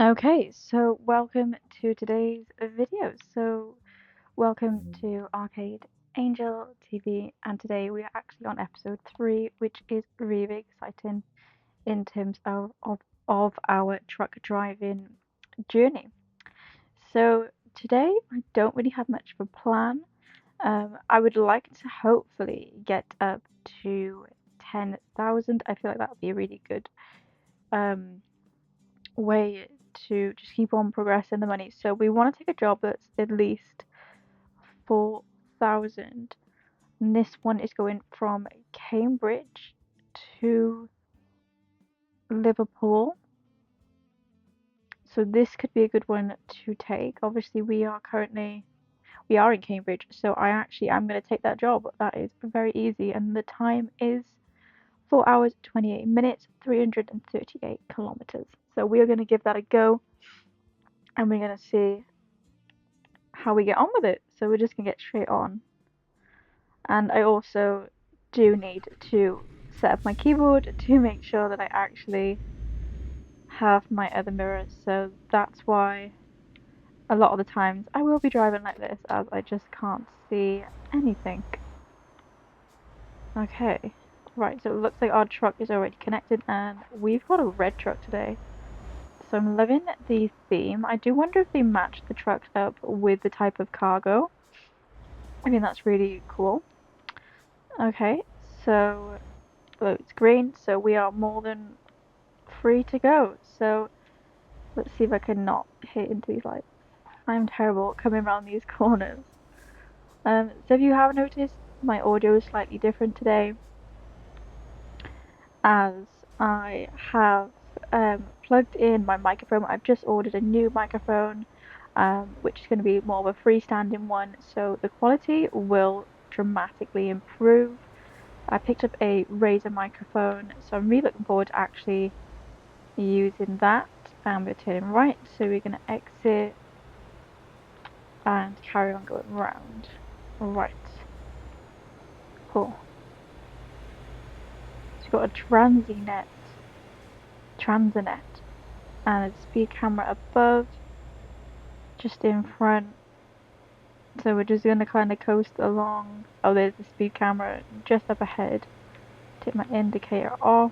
Okay, so welcome to today's video. Welcome to Arcade Angel TV, and today we are actually on episode 3, which is really exciting in terms of our truck driving journey. So, today I don't really have much of a plan. I would like to hopefully get up to 10,000. I feel like that would be a really good um, way to just keep on progressing the money. So we want to take a job that's at least 4,000. And this one is going from Cambridge to Liverpool. So this could be a good one to take. Obviously we are in Cambridge, so I'm going to take that job. That is very easy, and the time is 4 hours 28 minutes, 338 kilometers. So we are going to give that a go, and we're going to see how we get on with it. So we're just gonna get straight on. And I also do need to set up my keyboard to make sure that I actually have my other mirrors. So that's why a lot of the times I will be driving like this, as I just can't see anything. Okay, right, so it looks like our truck is already connected, and we've got a red truck today. So I'm loving the theme. I do wonder if they match the trucks up with the type of cargo. I mean, that's really cool. Okay, so it's green, so we are more than free to go. So let's see if I can not hit into these lights. I'm terrible at coming around these corners. So if you have noticed, my audio is slightly different today, as I have plugged in my microphone. I've just ordered a new microphone, which is going to be more of a freestanding one, so the quality will dramatically improve. I picked up a Razer microphone, so I'm really looking forward to actually using that. And we're turning right, so we're going to exit and carry on going round. Right. Cool. So we've got a transinet, and a speed camera above, just in front. So we're just going to kind of coast along. Oh, there's the speed camera just up ahead. Take my indicator off.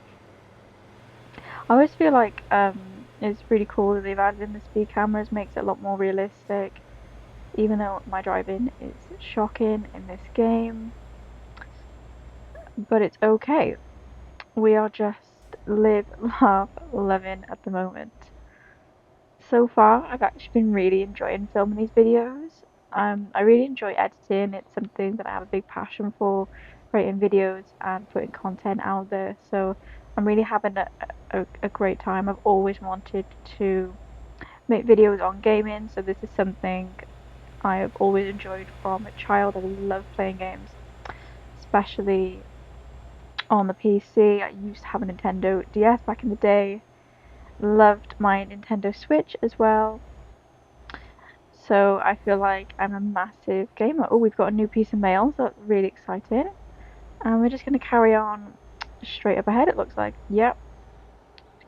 I always feel like it's really cool that they've added in the speed cameras, makes it a lot more realistic, even though my driving is shocking in this game. But it's okay. We are just live, laugh, loving at the moment. So far, I've actually been really enjoying filming these videos. I really enjoy editing. It's something that I have a big passion for, creating videos and putting content out there. So I'm really having a great time. I've always wanted to make videos on gaming, so this is something I have always enjoyed from a child. I love playing games, especially on the PC. I used to have a Nintendo DS back in the day. Loved my Nintendo Switch as well. So I feel like I'm a massive gamer. Oh, we've got a new piece of mail, so that's really exciting. And we're just going to carry on straight up ahead, it looks like. Yep,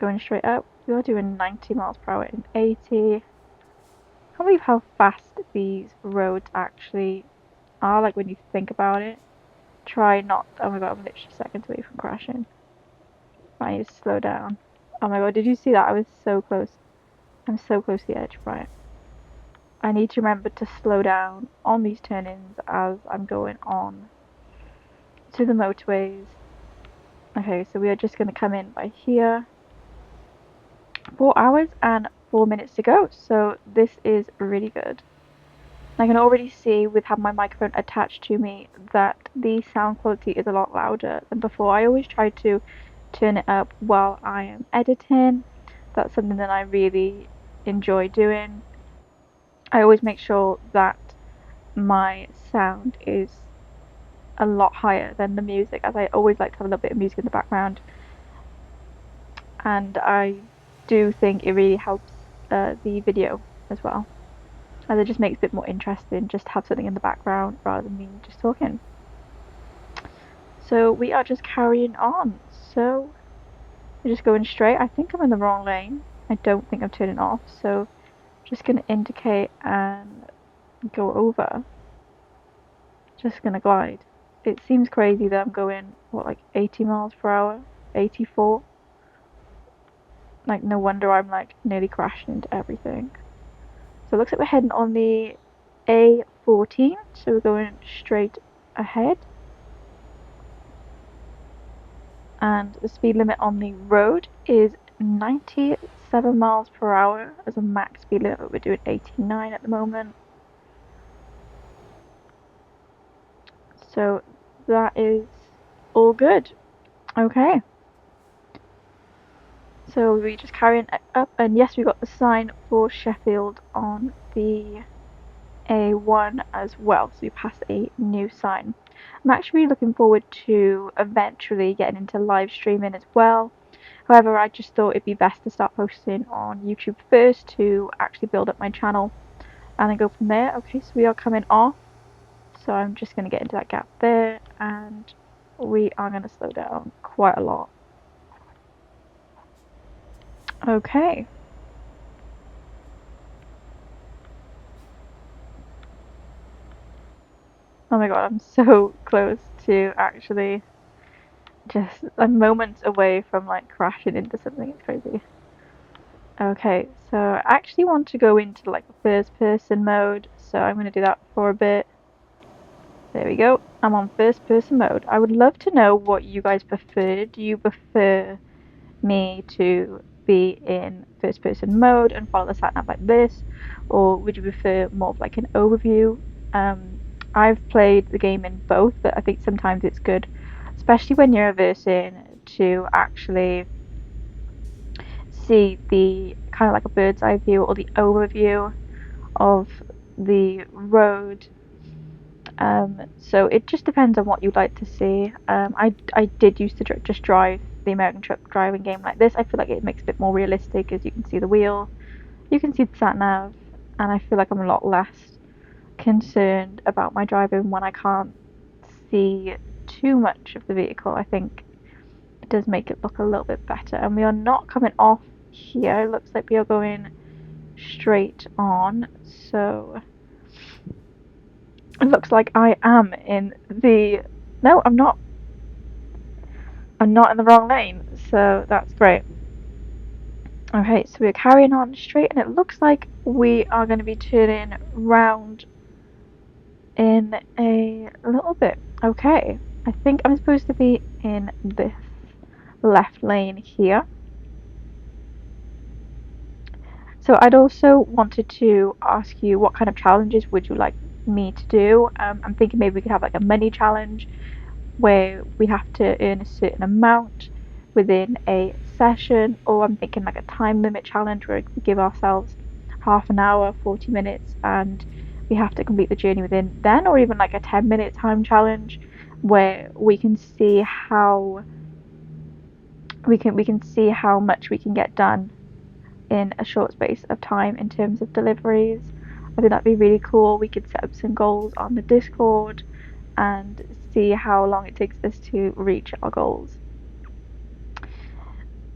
going straight up. We are doing 90 miles per hour in 80. I can't believe how fast these roads actually are, like when you think about it. Try not. Oh my god, I'm literally seconds away from crashing. I need to slow down. Oh my god, did you see that? I was so close. I'm so close to the edge. Right. I need to remember to slow down on these turn-ins as I'm going on to the motorways. Okay, so we are just going to come in by here. 4 hours and 4 minutes to go, so this is really good. I can already see, with having my microphone attached to me, that the sound quality is a lot louder than before. I always try to turn it up while I am editing. That's something that I really enjoy doing. I always make sure that my sound is a lot higher than the music, as I always like to have a little bit of music in the background, and I do think it really helps the video as well, as it just makes it a bit more interesting just to have something in the background rather than me just talking. So we are just carrying on, so we're just going straight. I think I'm in the wrong lane. I don't think I'm turning off, so just gonna indicate and go over. Just gonna glide. It seems crazy that I'm going, what, like 80 miles per hour? 84? Like, no wonder I'm like nearly crashing into everything. So it looks like we're heading on the A14, so we're going straight ahead. And the speed limit on the road is 97 miles per hour as a max speed limit, but we're doing 89 at the moment. So that is all good. Okay. So we just carrying up, and yes, we got the sign for Sheffield on the A1 as well. So we passed a new sign. I'm actually looking forward to eventually getting into live streaming as well. However, I just thought it'd be best to start posting on YouTube first to actually build up my channel and then go from there. Okay, so we are coming off. So I'm just going to get into that gap there, and we are going to slow down quite a lot. Okay. Oh my god, I'm so close to actually just moments away from like crashing into something. It's crazy. Okay, so I actually want to go into like the first person mode, so I'm going to do that for a bit. There we go. I'm on first person mode. I would love to know what you guys prefer. Do you prefer me to be in first person mode and follow the sat nav like this, or would you prefer more of like an overview? I've played the game in both, but I think sometimes it's good, especially when you're reversing, to actually see the kind of like a bird's eye view or the overview of the road. So it just depends on what you'd like to see. I did used to just drive the American truck driving game like this. I feel like it makes it a bit more realistic, as you can see the wheel, you can see the sat nav, and I feel like I'm a lot less concerned about my driving when I can't see too much of the vehicle. I think it does make it look a little bit better. And we are not coming off here. It looks like we are going straight on. So it looks like I am in the... No, I'm not. I'm not in the wrong lane. So that's great. Okay, so we're carrying on straight, and it looks like we are going to be turning round in a little bit. Okay, I think I'm supposed to be in this left lane here. So I'd also wanted to ask you, what kind of challenges would you like me to do? I'm thinking maybe we could have like a mini challenge where we have to earn a certain amount within a session, or I'm thinking like a time limit challenge where we give ourselves half an hour, 40 minutes, and we have to complete the journey within then, or even like a 10-minute time challenge where we can see how we can see how much we can get done in a short space of time in terms of deliveries. I think that'd be really cool. We could set up some goals on the Discord and see how long it takes us to reach our goals.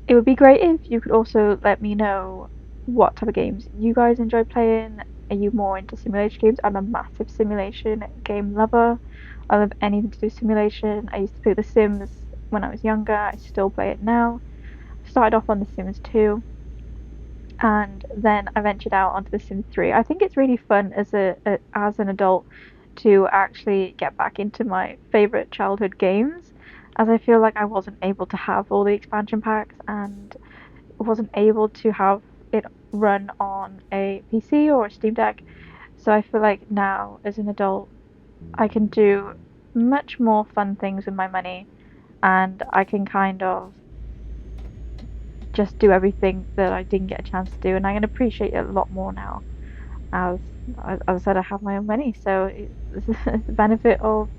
It would be great if you could also let me know what type of games you guys enjoy playing. Are you more into simulation games? I'm a massive simulation game lover. I love anything to do with simulation. I used to play The Sims when I was younger. I still play it now. Started off on The Sims 2, and then I ventured out onto The Sims 3. I think it's really fun as an adult to actually get back into my favorite childhood games, as I feel like I wasn't able to have all the expansion packs and wasn't able to have it run on a PC or a SteamDeck. So I feel like now as an adult I can do much more fun things with my money, and I can kind of just do everything that I didn't get a chance to do, and I can appreciate it a lot more now. As as I said, I have my own money, so it's the benefit of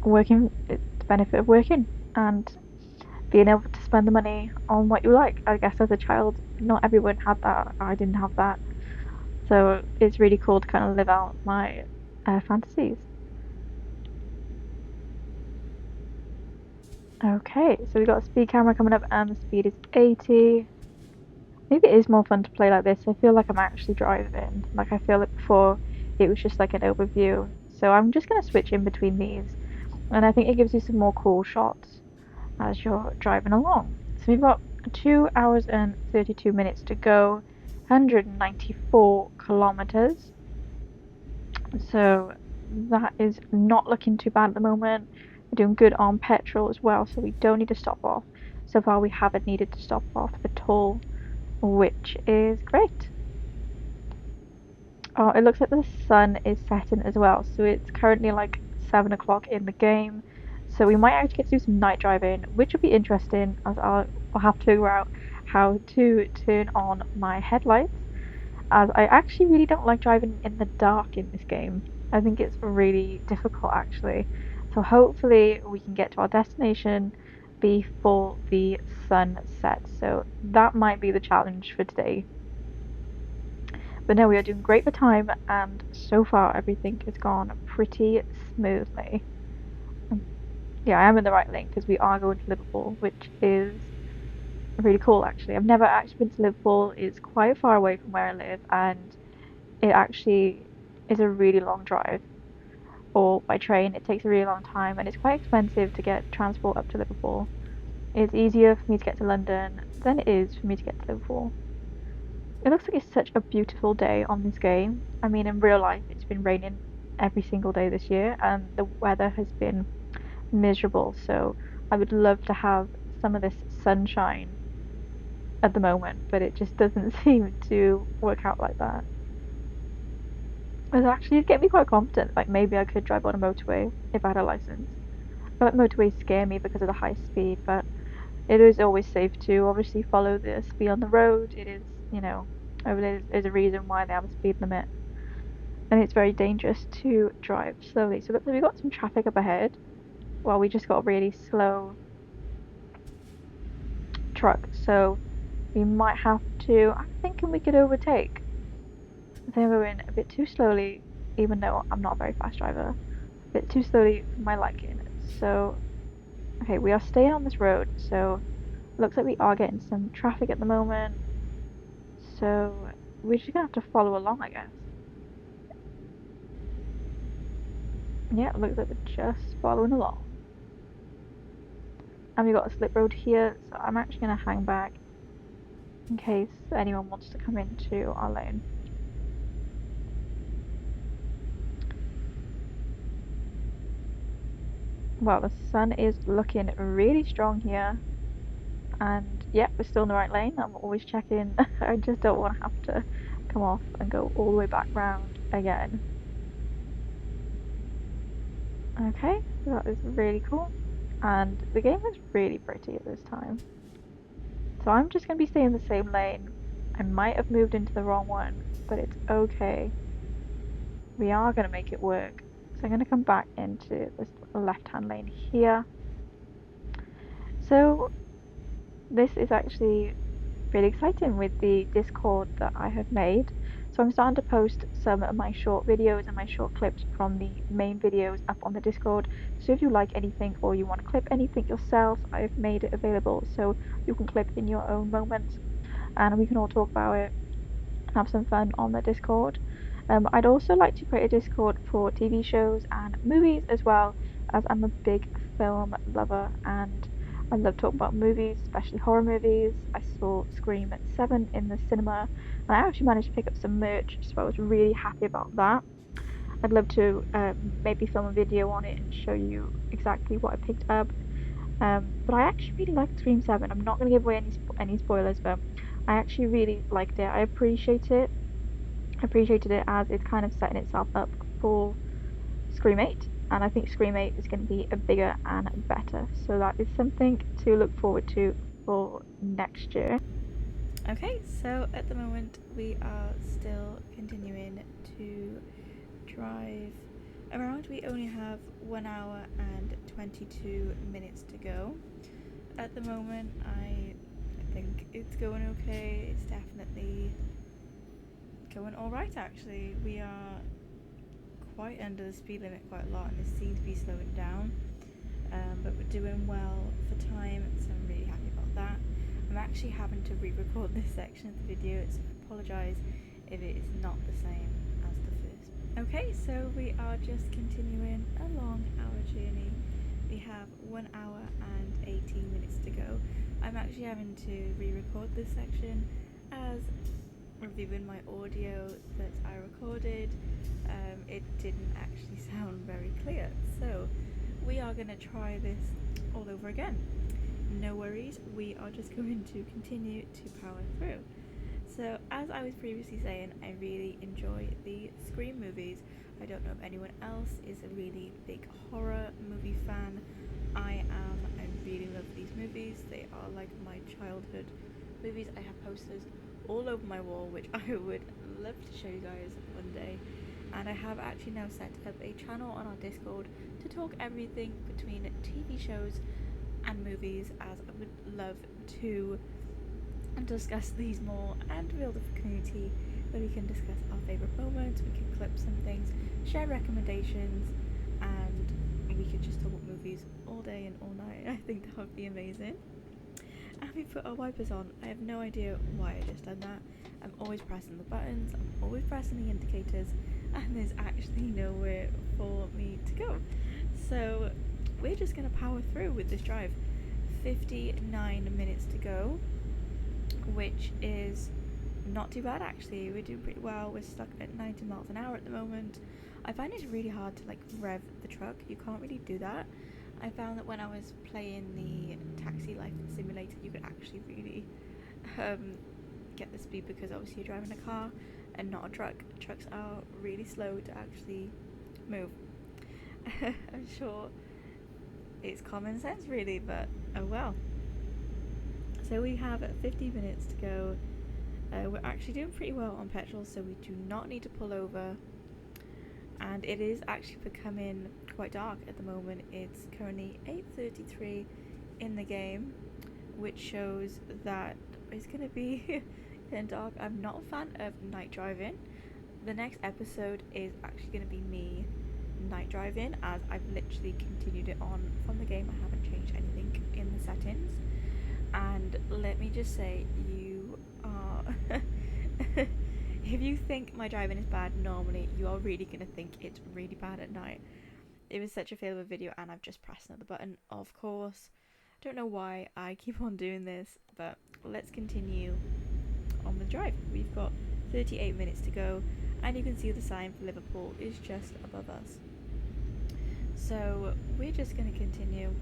working. It's the benefit of working and being able to spend the money on what you like. I guess as a child, not everyone had that. I didn't have that, so it's really cool to kind of live out my fantasies. Okay, so we've got a speed camera coming up, and the speed is 80. Maybe it is more fun to play like this. I feel like I'm actually driving. Like I feel like before it was just like an overview. So I'm just gonna switch in between these, and I think it gives you some more cool shots as you're driving along. So we've got 2 hours and 32 minutes to go, 194 kilometers. So that is not looking too bad at the moment. We're doing good on petrol as well, so we don't need to stop off. So far, we haven't needed to stop off at all, which is great. Oh, it looks like the sun is setting as well, so it's currently like 7 o'clock in the game. So we might actually get to do some night driving, which will be interesting as I'll have to figure out how to turn on my headlights, as I actually really don't like driving in the dark in this game. I think it's really difficult actually. So hopefully we can get to our destination before the sun sets. So that might be the challenge for today. But no, we are doing great for time, and so far everything has gone pretty smoothly. Um, Yeah, I am in the right lane because we are going to Liverpool, which is really cool actually. I've never actually been to Liverpool. It's quite far away from where I live, and it actually is a really long drive. Or by train, it takes a really long time, and it's quite expensive to get transport up to Liverpool. It's easier for me to get to London than it is for me to get to Liverpool. It looks like it's such a beautiful day on this game. I mean, in real life, it's been raining every single day this year, and the weather has been miserable. So I would love to have some of this sunshine at the moment, but it just doesn't seem to work out like that. It's actually getting me quite confident. Like maybe I could drive on a motorway if I had a license. I feel like motorways scare me because of the high speed, but it is always safe to obviously follow the speed on the road. It is, there's a reason why they have a speed limit. And it's very dangerous to drive slowly. So it looks like we've got some traffic up ahead. Well, we just got a really slow truck, so we might have to. I'm thinking we could overtake. They're going a bit too slowly, even though I'm not a very fast driver. A bit too slowly for my liking. So, okay, we are staying on this road, so looks like we are getting some traffic at the moment. So we're just gonna have to follow along, I guess. Yeah, it looks like we're just following along. And we got a slip road here, so I'm actually gonna hang back in case anyone wants to come into our lane. Well, the sun is looking really strong here, and yeah, we're still in the right lane. I'm always checking. I just don't want to have to come off and go all the way back round again. Okay, so that is really cool, and the game is really pretty at this time. So I'm just gonna be staying in the same lane. I might have moved into the wrong one, but it's okay. We are gonna make it work. So I'm gonna come back into this left-hand lane here. So this is actually really exciting with the Discord that I have made. So I'm starting to post some of my short videos and my short clips from the main videos up on the Discord. So if you like anything or you want to clip anything yourself, I've made it available so you can clip in your own moments and we can all talk about it, have some fun on the Discord. I'd also like to create a Discord for TV shows and movies as well, as I'm a big film lover and I love talking about movies, especially horror movies. I saw Scream 7 in the cinema and I actually managed to pick up some merch, so I was really happy about that. I'd love to maybe film a video on it and show you exactly what I picked up. But I actually really liked Scream 7. I'm not going to give away any spoilers, but I actually really liked it. I appreciate it. I appreciated it as it's kind of setting itself up for Scream 8, and I think Scream 8 is going to be a bigger and better. So that is something to look forward to for next year. Okay, so at the moment we are still continuing to drive around. We only have 1 hour and 22 minutes to go. At the moment, I think it's going okay. It's definitely going alright actually. We are quite under the speed limit quite a lot and it seems to be slowing down. But we're doing well for time, so I'm really happy about that. I'm actually having to re-record this section of the video, so I apologise if it is not the same as the first. Okay, so we are just continuing along our journey. We have 1 hour and 18 minutes to go. I'm actually having to re-record this section as reviewing my audio that I recorded. It didn't actually sound very clear, so we are going to try this all over again. No worries, we are just going to continue to power through. So as I was previously saying, I really enjoy the Scream movies. I don't know if anyone else is a really big horror movie fan. I am. I really love these movies. They are like my childhood movies. I have posters all over my wall, which I would love to show you guys one day. And I have actually now set up a channel on our Discord to talk everything between TV shows and movies, as I would love to discuss these more and build a community where we can discuss our favourite moments, we can clip some things, share recommendations, and we could just talk about movies all day and all night. I think that would be amazing. And we put our wipers on. I have no idea why I just done that. I'm always pressing the buttons, I'm always pressing the indicators, and there's actually nowhere for me to go. So we're just going to power through with this drive. 59 minutes to go, which is not too bad actually. We're doing pretty well. We're stuck at 90 miles an hour at the moment. I find it's really hard to like rev the truck. You can't really do that. I found that when I was playing the Taxi Life Simulator, you could actually really get the speed, because obviously you're driving a car and not a truck. Trucks are really slow to actually move. I'm sure it's common sense really, but oh well. So we have 50 minutes to go. We're actually doing pretty well on petrol, so we do not need to pull over. And it is actually becoming quite dark at the moment. It's currently 8:33 in the game, which shows that it's going to be getting dark. I'm not a fan of night driving. The next episode is actually going to be me night driving, as I've literally continued it on from the game. I haven't changed anything in the settings. And let me just say, you are if you think my driving is bad normally, you are really going to think it's really bad at night. It was such a fail of a video, and I've just pressed another button, of course. Don't know why I keep on doing this, but let's continue on the drive. We've got 38 minutes to go, and you can see the sign for Liverpool is just above us. So we're just going to continue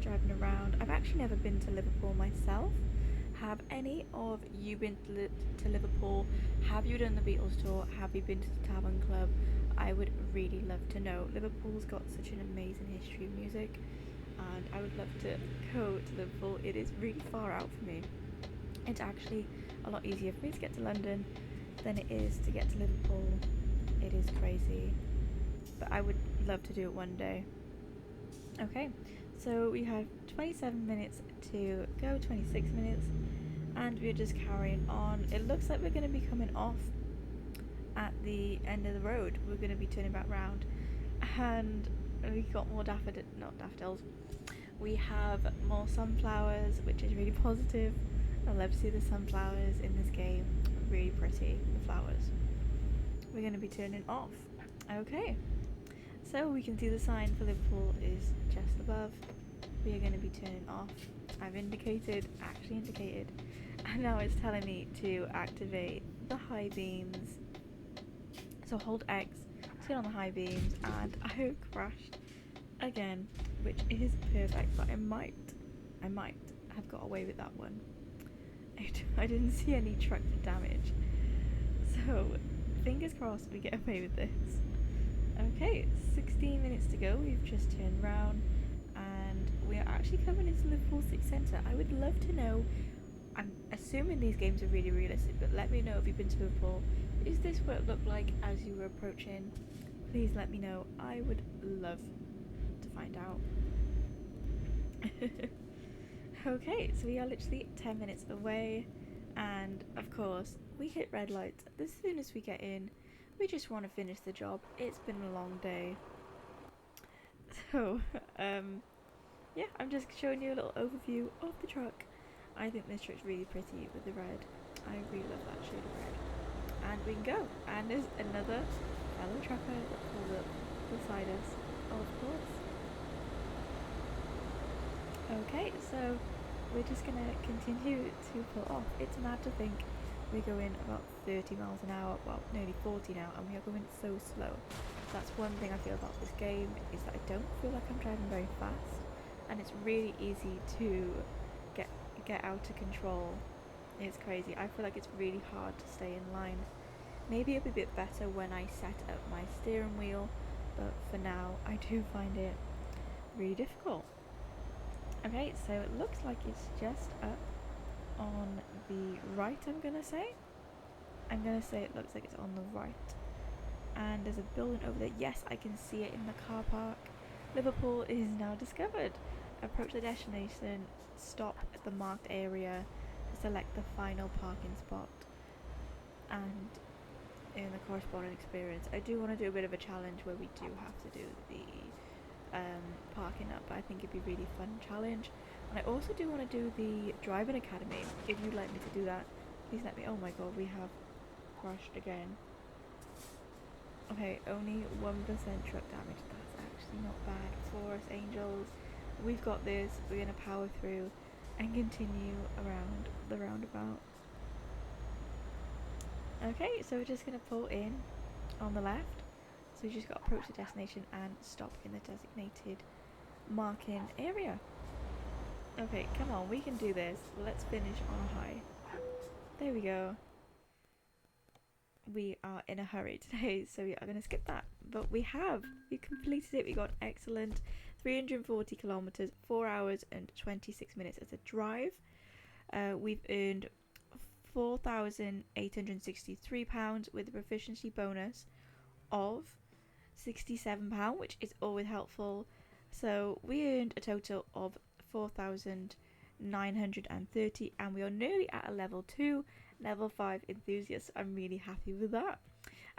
driving around. I've actually never been to Liverpool myself. Have any of you been to Liverpool? Have you done the Beatles tour? Have you been to the Tavern Club? I would really love to know. Liverpool's got such an amazing history of music, and I would love to go to Liverpool. It is really far out for me. It's actually a lot easier for me to get to London than it is to get to Liverpool. It is crazy, but I would love to do it one day. Okay, so we have 27 minutes to go, 26 minutes, and we're just carrying on. It looks like we're going to be coming off at the end of the road. We're going to be turning back round, and we got more daffodils. We have more sunflowers, which is really positive. I love to see the sunflowers in this game. Really pretty, the flowers. We're going to be turning off. Okay, so we can see the sign for Liverpool is just above. We are going to be turning off. I've actually indicated, and now it's telling me to activate the high beams. So hold X, turn on the high beams, and I have crashed again, which is perfect, but I might have got away with that one. I didn't see any truck damage, so fingers crossed we get away with this. Okay, 16 minutes to go. We've just turned round, and we are actually coming into Liverpool City Centre. I would love to know, I'm assuming these games are really realistic, but let me know if you've been to Liverpool. Is this what it looked like as you were approaching? Please let me know. I would love to find out. Okay, so we are literally 10 minutes away, and of course we hit red lights as soon as we get in. We just want to finish the job. It's been a long day. So yeah, I'm just showing you a little overview of the truck I think this truck's really pretty with the red. I really love that shade of red. And we can go. And there's another fellow trucker that pulled up beside us. Of course. Okay, so we're just gonna continue to pull off. It's mad to think we're going about 30 miles an hour, well, nearly 40 now, and we are going so slow. That's one thing I feel about this game, is that I don't feel like I'm driving very fast, and it's really easy to get get out of control. It's crazy. I feel like it's really hard to stay in line. Maybe it'll be a bit better when I set up my steering wheel, but for now I do find it really difficult. Okay, so it looks like it's just up on the right, I'm gonna say. I'm gonna say it looks like it's on the right. And there's a building over there. Yes, I can see it in the car park. Liverpool is now discovered. Approach the destination, stop at the marked area, select the final parking spot, and in the corresponding experience. I do want to do a bit of a challenge where we do have to do the parking up, but I think it'd be a really fun challenge. And I also do want to do the driving academy. If you'd like me to do that, please let me. Oh my god, we have crashed again. Okay, only 1% truck damage. That's actually not bad for us, angels. We've got this. We're gonna power through and continue around the roundabout. Okay, so we're just gonna pull in on the left. So we just got to approach the destination and stop in the designated marking area. Okay, come on, we can do this. Let's finish on a high. There we go. We are in a hurry today, so we are going to skip that. But we completed it. We got excellent 340 kilometers, 4 hours and 26 minutes as a drive. We've earned £4,863 with a proficiency bonus of £67, which is always helpful. So we earned a total of 4,930, and we are nearly at a level 2, level 5 enthusiast. I'm really happy with that.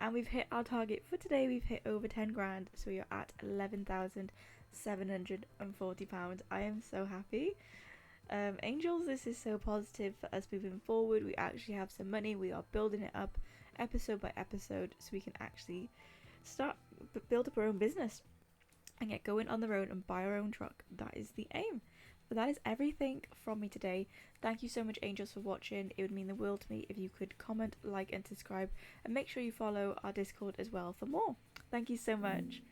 And we've hit our target for today. We've hit over 10 grand, so we are at £11,740. I am so happy. Angels, this is so positive for us moving forward. We actually have some money. We are building it up episode by episode, so we can actually build up our own business and get going on the road and buy our own truck. That is the aim. But that is everything from me today. Thank you so much, angels, for watching. It would mean the world to me if you could comment, like and subscribe, and make sure you follow our Discord as well for more. Thank you so much.